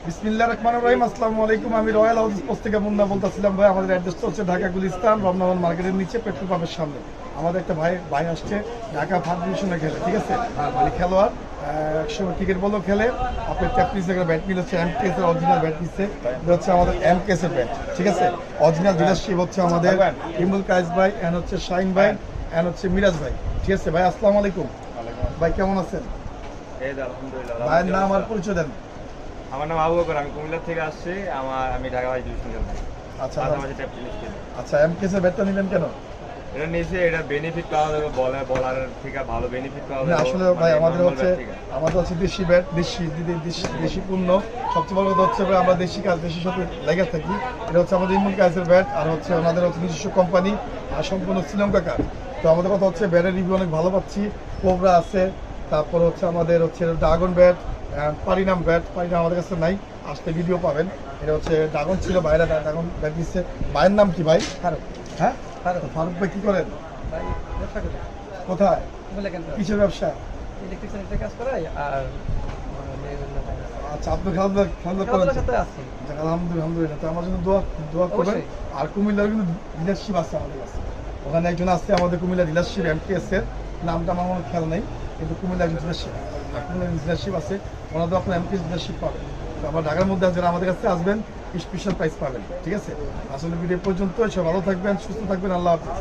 বিসমিল্লাহির রহমানির রহিম। আসসালামু আলাইকুম। আমি রয়্যাল হাউস পোস্ট থেকে মুন্না বলতেছিলাম। ভাই আমাদের অ্যাড্রেসটা হচ্ছে ঢাকা গুলিস্তান রমনাবান মার্কেটের নিচে পেট্রোল পাম্পের সামনে। আমাদের একটা ভাই আসছে ঢাকা ফার্স্ট ডিভিশনে খেলে, ঠিক আছে, মানে খেলোয়াড়, একসময় ক্রিকেট বলও খেলে। আপনার চ্যাপটিস একটা ব্যাট মিল হচ্ছে এমকেএস এর অরিজিনাল ব্যাট নিচ্ছে। এটা হচ্ছে আমাদের এমকেএস এর ব্যাট, ঠিক আছে। অরিজিনাল ডিলারশিপ হচ্ছে আমাদের ইমরুল কায়েস ভাই এন্ড হচ্ছে শাহিন ভাই এন্ড হচ্ছে মিরাজ ভাই, ঠিক আছে। ভাই আসসালামু আলাইকুম। ভাই কেমন আছেন? আলহামদুলিল্লাহ। ভাইয়ের নাম আর পরিচয় দেন। আমার নাম আবু বকর, আমি কুমিল্লা থেকে আসছি। আমি ঢাকা ভাই ডিভিশন খেলতে। আচ্ছা মাঝামাঝি ট্যাপ টেনিস খেলি। আচ্ছা, এমকেএস এর ব্যাটটা নিলেন কেন? এটা নিচে এটা বেনিফিট পাওয়া যাবে, বলার থেকে ভালো বেনিফিট পাওয়া না, যাবে। আসলে ভাই আমাদের হচ্ছে দেশি ব্যাট, দেশি পণ্য। সবচেয়ে বড় কথা হচ্ছে ভাই, আমরা দেশি কাজ দেশের সাথে লেগে থাকি। এটা হচ্ছে আমাদের ইমরুল কায়েসের ব্যাট, আর হচ্ছে ওনাদের হচ্ছে নিজস্ব কোম্পানি, আর সম্পূর্ণ শ্রীলঙ্কা কাজ। তো আমাদের কথা হচ্ছে ব্যাটের রিভিউ অনেক ভালো পাচ্ছি। কোবরা আছে, তারপর হচ্ছে আমাদের হচ্ছে ড্রাগন ব্যাট, পারিনাম ব্যাট। পারিনাম আমাদের কাছে নাই, আসতে ভিডিও পাবেন। এটা হচ্ছে ড্রাগন ছিল, বাইরে ড্রাগন ব্যাট দিচ্ছে। ভাইয়ের নাম কি ভাই? ফারুক। হ্যাঁ, ফারুক ভাই কি করেন? ভাই ব্যবসা করি। কোথায়? বলে কেন কিসের ব্যবসা? ইলেকট্রিশিয়ানের কাজ করাই আর আচ্ছা, আপনি খেলাধুলা করেন? খেলাধুলার সাথে আছি। আলহামদুলিল্লাহ। তো আমার জন্য দোয়া করবেন। অবশ্যই। আর কুমিল্লার কিন্তু ডিলারশিপ আছে আমাদের কাছে। ওখানে একজন আছে আমাদের কুমিল্লা ডিলারশিপ এমকেএস এর, নামটা আমার মনে খেয়াল নেই, কিন্তু কুমিল্লা একজন ডিলারশিপ আছে। ওনাদের আপনার এমকেএস ডিলারশিপ পাবেন। তো আবার ঢাকার মধ্যে যারা আমাদের কাছে আসবেন স্পেশাল প্রাইস পাবেন, ঠিক আছে। আসলে ভিডিও পর্যন্ত সব ভালো থাকবেন, সুস্থ থাকবেন। আল্লাহ হাফেজ।